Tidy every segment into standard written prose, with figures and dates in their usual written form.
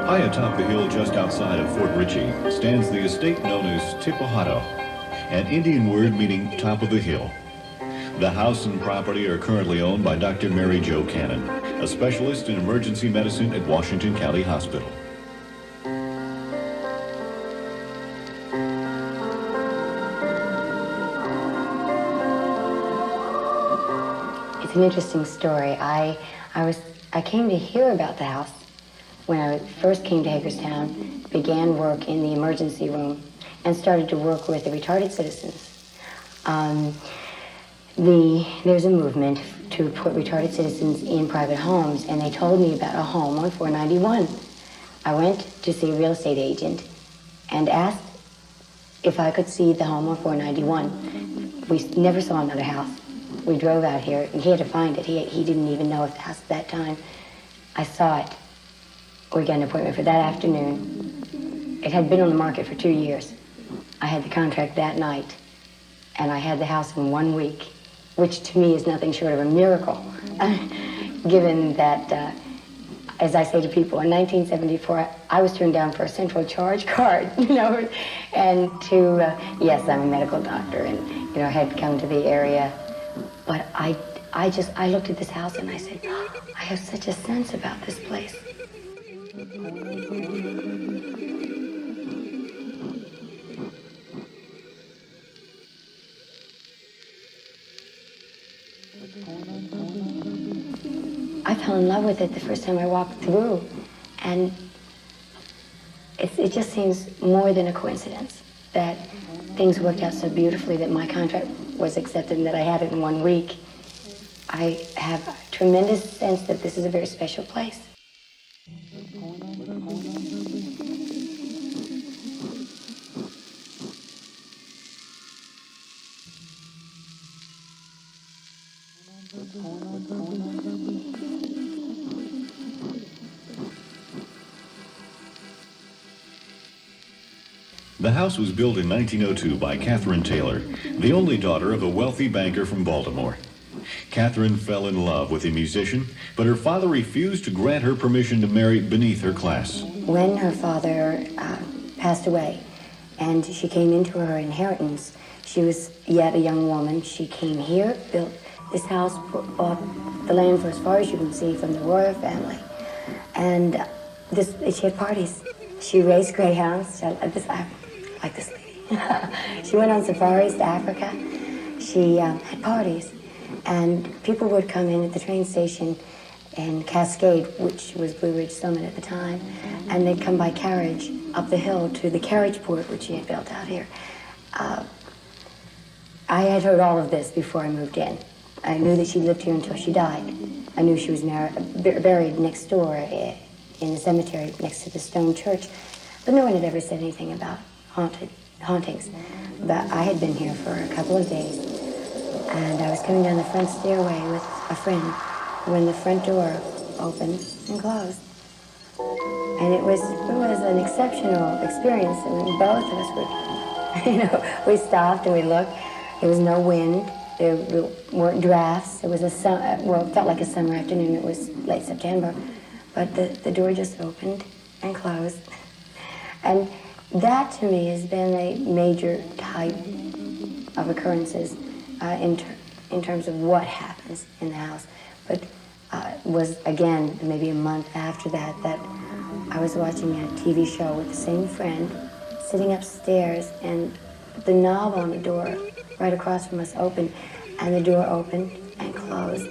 High atop the hill just outside of Fort Ritchie stands the estate known as Tipahato, an Indian word meaning top of the hill. The house and property are currently owned by Dr. Mary Jo Cannon, a specialist in emergency medicine at Washington County Hospital. It's an interesting story. I came to hear about the house when I first came to Hagerstown, began work in the emergency room, and started to work with the retarded citizens. There's a movement to put retarded citizens in private homes, and they told me about a home on 491. I went to see a real estate agent and asked if I could see the home on 491. We never saw another house. We drove out here, and he had to find it. He didn't even know of the house at that time. I saw it. We got an appointment for that afternoon. It had been on the market for 2 years. I had the contract that night, and I had the house in 1 week, which to me is nothing short of a miracle, given that, as I say to people, in 1974, I was turned down for a central charge card, and yes, I'm a medical doctor, and, had come to the area. But I looked at this house and I said, I have such a sense about this place. I fell in love with it the first time I walked through, and it just seems more than a coincidence that things worked out so beautifully that my contract was accepted and that I had it in 1 week. I have a tremendous sense that this is a very special place. The house was built in 1902 by Catherine Taylor, the only daughter of a wealthy banker from Baltimore. Catherine fell in love with a musician, but her father refused to grant her permission to marry beneath her class. When her father passed away and she came into her inheritance, she was yet a young woman. She came here, built this house, bought the land for as far as you can see from the royal family. And she had parties. She raised greyhounds. I like this lady. She went on safaris to Africa. She had parties. And people would come in at the train station in Cascade, which was Blue Ridge Summit at the time, and they'd come by carriage up the hill to the carriage port, which she had built out here. I had heard all of this before I moved in. I knew that she lived here until she died. I knew she was buried next door in the cemetery next to the stone church, but no one had ever said anything about hauntings. But I had been here for a couple of days, and I was coming down the front stairway with a friend when the front door opened and closed. And it was an exceptional experience. I mean, both of us we stopped and we looked. There was no wind. There weren't drafts. It was it felt like a summer afternoon. It was late September. But the door just opened and closed. And that, to me, has been a major type of occurrences in terms of what happens in the house. But was, again, maybe a month after that I was watching a TV show with the same friend, sitting upstairs, and the knob on the door right across from us opened, and the door opened and closed.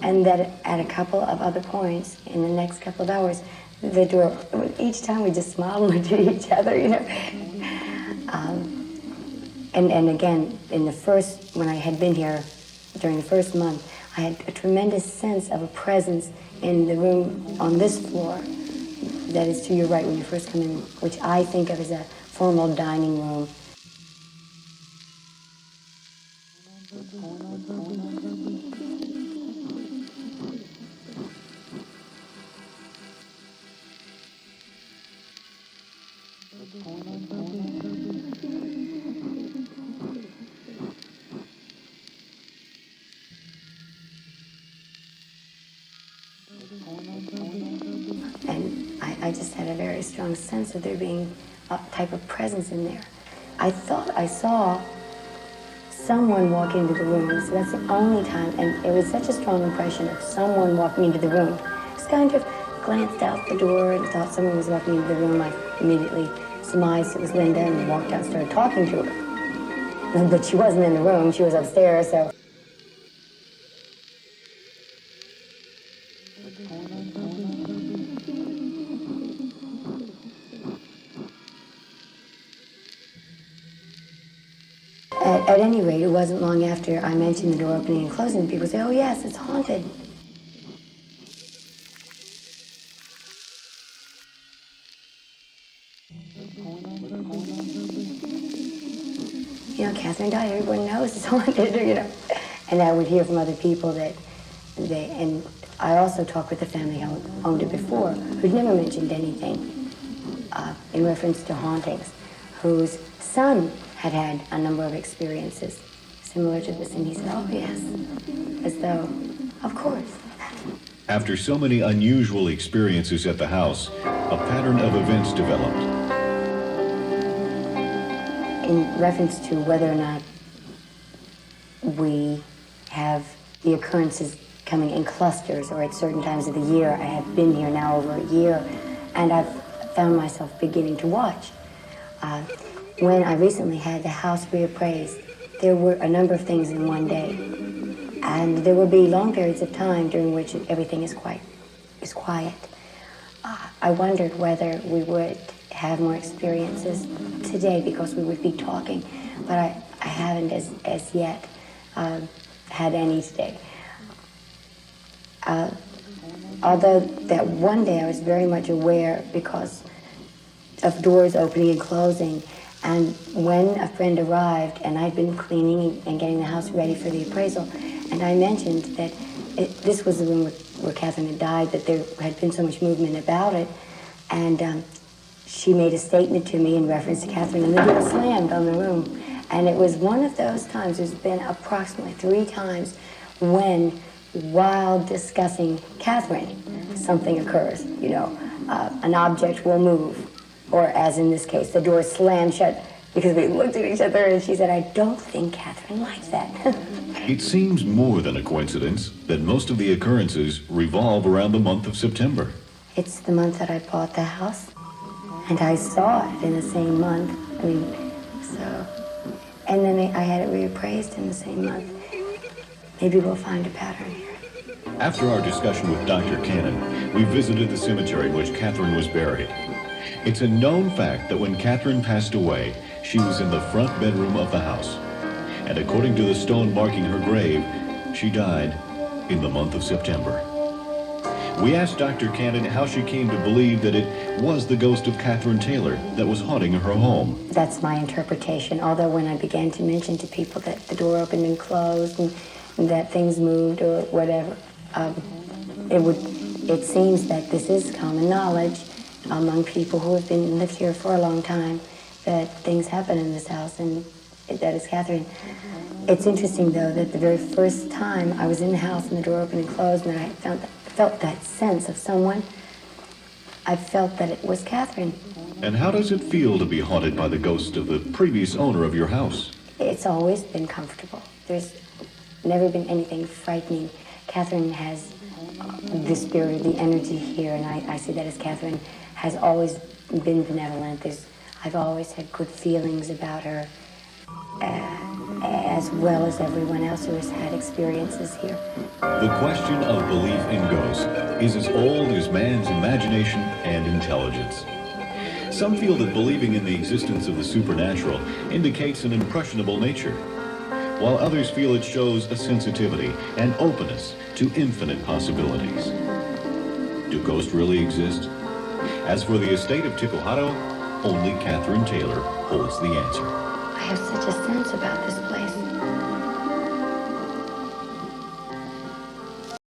And that at a couple of other points in the next couple of hours, the door, each time we just smiled and looked at each other, And again, when I had been here during the first month, I had a tremendous sense of a presence in the room on this floor that is to your right when you first come in, which I think of as a formal dining room. a very strong sense of there being a type of presence in there. I thought I saw someone walk into the room, so that's the only time, and it was such a strong impression of someone walking into the room. Just kind of glanced out the door and thought someone was walking into the room. I immediately surmised it was Linda and walked out and started talking to her. But she wasn't in the room, she was upstairs, so. At any rate, it wasn't long after I mentioned the door opening and closing, people say, oh yes, it's haunted. You know, Catherine died, everyone knows it's haunted, you know. And I would hear from other people that and I also talked with the family who owned it before, who'd never mentioned anything in reference to hauntings, whose son had had a number of experiences similar to this, and he said, oh yes, as though, of course. After so many unusual experiences at the house, a pattern of events developed. In reference to whether or not we have the occurrences coming in clusters or at certain times of the year, I have been here now over a year, and I've found myself beginning to watch. When I recently had the house reappraised, there were a number of things in one day. And there will be long periods of time during which everything is quiet. I wondered whether we would have more experiences today because we would be talking, but I haven't as yet had any today. Although that one day I was very much aware because of doors opening and closing. And when a friend arrived, and I'd been cleaning and getting the house ready for the appraisal, and I mentioned that this was the room where Catherine had died, that there had been so much movement about it, and she made a statement to me in reference to Catherine, and the door slammed on the room. And it was one of those times, there's been approximately 3 times when, while discussing Catherine, something occurs, you know, an object will move. Or as in this case, the door slammed shut because we looked at each other and she said, I don't think Catherine likes that. It seems more than a coincidence that most of the occurrences revolve around the month of September. It's the month that I bought the house, and I saw it in the same month. I mean, so, and then I had it reappraised in the same month. Maybe we'll find a pattern here. After our discussion with Dr. Cannon, we visited the cemetery in which Catherine was buried. It's a known fact that when Catherine passed away, she was in the front bedroom of the house. And according to the stone marking her grave, she died in the month of September. We asked Dr. Cannon how she came to believe that it was the ghost of Catherine Taylor that was haunting her home. That's my interpretation, although when I began to mention to people that the door opened and closed and that things moved or whatever, it seems that this is common knowledge among people who have lived here for a long time, that things happen in this house, and that is Catherine. It's interesting, though, that the very first time I was in the house and the door opened and closed, and I felt that sense of someone, I felt that it was Catherine. And how does it feel to be haunted by the ghost of the previous owner of your house? It's always been comfortable. There's never been anything frightening. Catherine has the spirit, the energy here, and I see that as Catherine has always been benevolent. I've always had good feelings about her, as well as everyone else who has had experiences here. The question of belief in ghosts is as old as man's imagination and intelligence. Some feel that believing in the existence of the supernatural indicates an impressionable nature, while others feel it shows a sensitivity and openness to infinite possibilities. Do ghosts really exist? As for the estate of Tipahato, only Catherine Taylor holds the answer. I have such a sense about this